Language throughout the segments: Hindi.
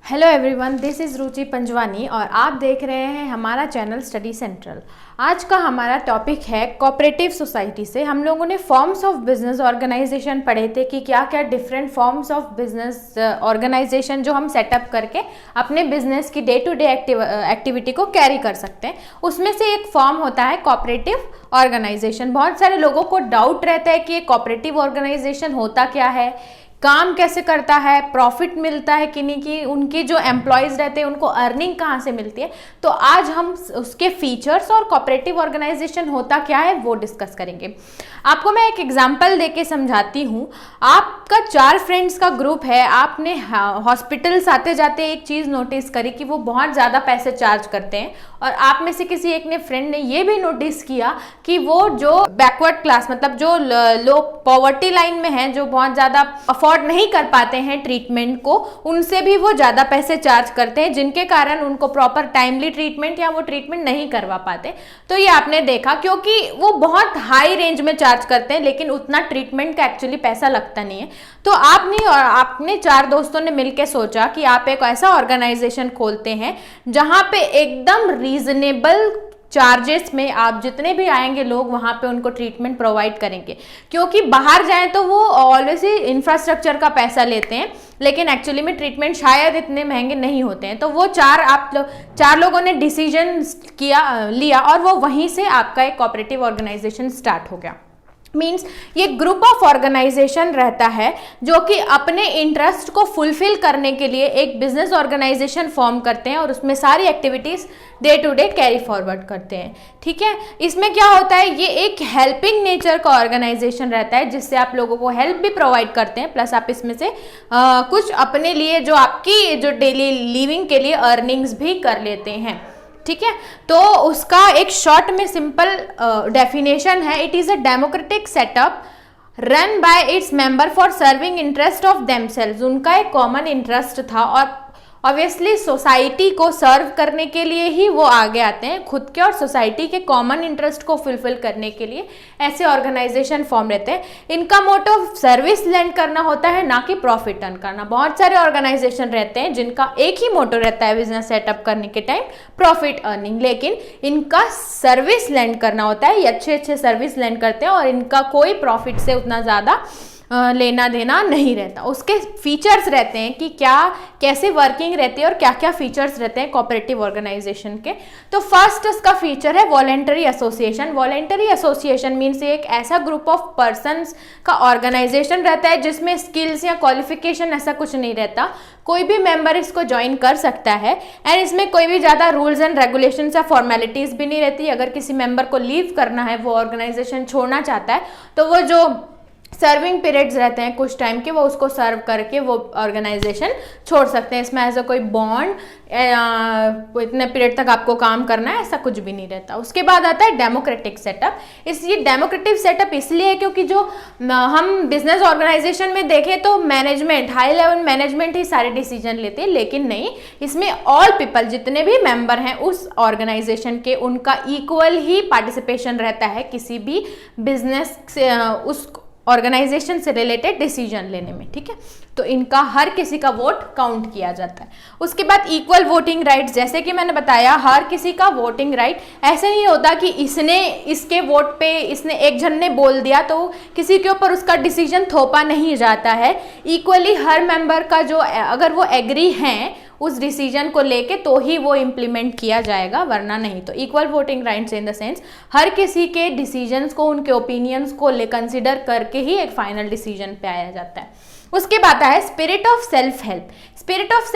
हेलो एवरीवन, दिस इज़ रुचि पंजवानी और आप देख रहे हैं हमारा चैनल स्टडी सेंट्रल। आज का हमारा टॉपिक है कोऑपरेटिव सोसाइटी से। हम लोगों ने फॉर्म्स ऑफ बिजनेस ऑर्गेनाइजेशन पढ़े थे कि क्या क्या different forms of business organisation जो हम सेटअप करके अपने बिजनेस की डे टू डे एक्टिविटी को कैरी कर सकते हैं। उसमें से एक फॉर्म होता है कोऑपरेटिव ऑर्गेनाइजेशन। बहुत सारे लोगों को डाउट रहता है कि ये कोऑपरेटिव ऑर्गेनाइजेशन होता क्या है, काम कैसे करता है, प्रॉफिट मिलता है कि नहीं, कि उनके जो एम्प्लॉयज़ रहते हैं उनको अर्निंग कहाँ से मिलती है। तो आज हम उसके फीचर्स और कोऑपरेटिव ऑर्गेनाइजेशन होता क्या है वो डिस्कस करेंगे। आपको मैं एक एग्जांपल देके समझाती हूँ। आपका 4 फ्रेंड्स का ग्रुप है। आपने हॉस्पिटल्स आते जाते एक चीज़ नोटिस करी कि वो बहुत ज़्यादा पैसे चार्ज करते हैं, और आप में से किसी एक ने फ्रेंड ने ये भी नोटिस किया कि वो जो बैकवर्ड क्लास मतलब जो लोग पॉवर्टी लाइन में हैं, जो बहुत ज़्यादा अफोर्ड नहीं कर पाते हैं ट्रीटमेंट को, उनसे भी वो ज़्यादा पैसे चार्ज करते हैं, जिनके कारण उनको प्रॉपर टाइमली ट्रीटमेंट या वो ट्रीटमेंट नहीं करवा पाते। तो ये आपने देखा, क्योंकि वो बहुत हाई रेंज में चार्ज करते हैं लेकिन उतना ट्रीटमेंट का एक्चुअली पैसा लगता नहीं है। तो आपने 4 दोस्तों ने मिलकर सोचा कि आप एक ऐसा ऑर्गेनाइजेशन खोलते हैं जहां पे एकदम रीजनेबल चार्जेस में आप जितने भी आएंगे लोग वहां पे उनको ट्रीटमेंट प्रोवाइड करेंगे। क्योंकि बाहर जाएं तो वो ऑलवेज ही इंफ्रास्ट्रक्चर का पैसा लेते हैं, लेकिन एक्चुअली में ट्रीटमेंट शायद इतने महंगे नहीं होते हैं। तो वो 4 लोगों ने डिसीजन लिया और वो वहीं से आपका एक कोऑपरेटिव ऑर्गेनाइजेशन स्टार्ट हो गया। मीन्स ये ग्रुप ऑफ ऑर्गेनाइजेशन रहता है जो कि अपने इंटरेस्ट को फुलफिल करने के लिए एक बिजनेस ऑर्गेनाइजेशन फॉर्म करते हैं और उसमें सारी activities day to day carry forward करते हैं। ठीक है, इसमें क्या होता है, ये एक हेल्पिंग नेचर का ऑर्गेनाइजेशन रहता है जिससे आप लोगों को हेल्प भी प्रोवाइड करते हैं, प्लस आप इसमें से कुछ अपने लिए जो आपकी जो डेली लिविंग के लिए अर्निंग्स भी कर लेते हैं। ठीक है, तो उसका एक शॉर्ट में सिंपल डेफिनेशन है, it is a democratic setup run by its member for serving interest of themselves. उनका एक कॉमन इंटरेस्ट था और ऑब्वियसली सोसाइटी को सर्व करने के लिए ही वो आगे आते हैं। खुद के और सोसाइटी के कॉमन इंटरेस्ट को फुलफिल करने के लिए ऐसे ऑर्गेनाइजेशन फॉर्म रहते हैं। इनका मोटो सर्विस लेंड करना होता है, ना कि प्रॉफिट अर्न करना। बहुत सारे ऑर्गेनाइजेशन रहते हैं जिनका एक ही मोटो रहता है बिजनेस सेटअप करने के टाइम प्रॉफिट अर्निंग, लेकिन इनका सर्विस लेंड करना होता है। ये अच्छे सर्विस लेंड करते हैं और इनका कोई प्रॉफिट से उतना ज़्यादा लेना देना नहीं रहता। उसके फीचर्स रहते हैं कि कैसे वर्किंग रहती है और क्या क्या फीचर्स रहते हैं कोऑपरेटिव ऑर्गेनाइजेशन के। तो फर्स्ट इसका फीचर है voluntary association. Voluntary association means एक ऐसा ग्रुप ऑफ पर्सन्स का ऑर्गेनाइजेशन रहता है जिसमें स्किल्स या क्वालिफिकेशन ऐसा कुछ नहीं रहता, कोई भी मेंबर इसको ज्वाइन कर सकता है। एंड इसमें कोई भी ज़्यादा रूल्स एंड रेगुलेशन या फॉर्मेलिटीज़ भी नहीं रहती। अगर किसी मेंबर को लीव करना है, वो ऑर्गेनाइजेशन छोड़ना चाहता है, तो वो जो सर्विंग पीरियड्स रहते हैं कुछ टाइम के, वो उसको सर्व करके वो ऑर्गेनाइजेशन छोड़ सकते हैं। इसमें ऐसा कोई बॉन्ड इतने पीरियड तक आपको काम करना है ऐसा कुछ भी नहीं रहता। उसके बाद आता है डेमोक्रेटिक सेटअप। ये डेमोक्रेटिक सेटअप इसलिए है क्योंकि जो हम बिजनेस ऑर्गेनाइजेशन में देखें तो मैनेजमेंट, हाई लेवल मैनेजमेंट ही सारे डिसीजन लेते हैं, लेकिन नहीं, इसमें ऑल पीपल जितने भी मेंबर हैं उस ऑर्गेनाइजेशन के, उनका इक्वल ही पार्टिसिपेशन रहता है किसी भी बिजनेस से उस ऑर्गेनाइजेशन से रिलेटेड डिसीजन लेने में। ठीक है, तो इनका हर किसी का वोट काउंट किया जाता है। उसके बाद इक्वल वोटिंग राइट्स, जैसे कि मैंने बताया हर किसी का वोटिंग राइट। ऐसे नहीं होता कि इसके वोट पे इसने एक जन ने बोल दिया तो किसी के ऊपर उसका डिसीजन थोपा नहीं जाता है। इक्वली हर मेंबर का जो अगर वो एग्री हैं उस डिसीजन को लेके तो ही वो इम्प्लीमेंट किया जाएगा, वरना नहीं। तो equal voting rights in the sense हर किसी के डिसीजंस को, उनके ओपिनियंस को कंसिडर करके ही एक फाइनल डिसीजन पे आया जाता है। उसके बाद है spirit of self help. Spirit of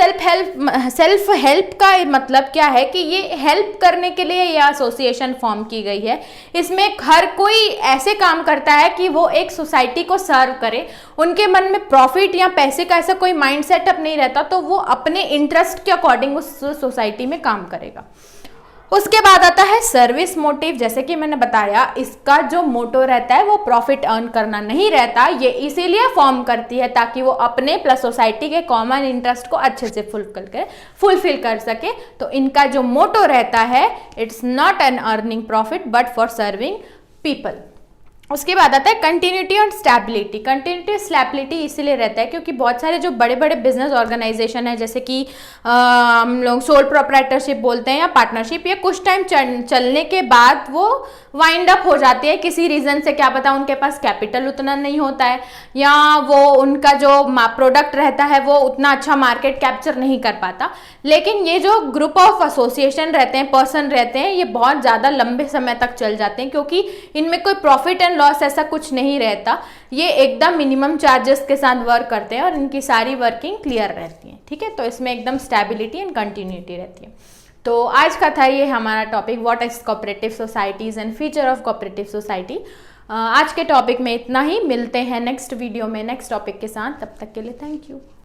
self help का मतलब क्या है कि ये हेल्प करने के लिए यह एसोसिएशन फॉर्म की गई है। इसमें हर कोई ऐसे काम करता है कि वो एक सोसाइटी को सर्व करे। उनके मन में प्रॉफिट या पैसे का ऐसा कोई माइंड सेटअप नहीं रहता, तो वो अपने इंटरेस्ट के अकॉर्डिंग उस सोसाइटी में काम करेगा। उसके बाद आता है सर्विस मोटिव। जैसे कि मैंने बताया इसका जो मोटो रहता है वो प्रॉफिट अर्न करना नहीं रहता। ये इसीलिए फॉर्म करती है ताकि वो अपने प्लस सोसाइटी के कॉमन इंटरेस्ट को अच्छे से फुलफिल कर सके। तो इनका जो मोटो रहता है, it's not an earning profit but for serving people. उसके बाद आता है कंटिन्यूटी और स्टेबिलिटी। कंटिन्यूटी स्टेबिलिटी इसीलिए रहता है क्योंकि बहुत सारे जो बड़े बड़े बिजनेस ऑर्गेनाइजेशन है, जैसे कि हम लोग सोल प्रोप्राइटरशिप बोलते हैं या पार्टनरशिप, ये कुछ टाइम चलने के बाद वो वाइंड अप हो जाती है किसी रीज़न से। क्या पता उनके पास कैपिटल उतना नहीं होता है, या वो उनका जो प्रोडक्ट रहता है वो उतना अच्छा मार्केट कैप्चर नहीं कर पाता। लेकिन ये जो ग्रुप ऑफ एसोसिएशन रहते हैं, पर्सन रहते हैं, ये बहुत ज़्यादा लंबे समय तक चल जाते हैं क्योंकि इनमें कोई प्रॉफिट एंड लॉस ऐसा कुछ नहीं रहता। ये एकदम मिनिमम चार्जेस के साथ वर्क करते हैं और इनकी सारी वर्किंग क्लियर रहती है। ठीक है, तो इसमें एकदम स्टेबिलिटी एंड कंटिन्यूटी रहती है। तो आज का था ये हमारा topic, what is cooperative societies and feature of cooperative society. आज के टॉपिक में इतना ही, मिलते हैं नेक्स्ट वीडियो में नेक्स्ट टॉपिक के साथ। तब तक के लिए थैंक यू।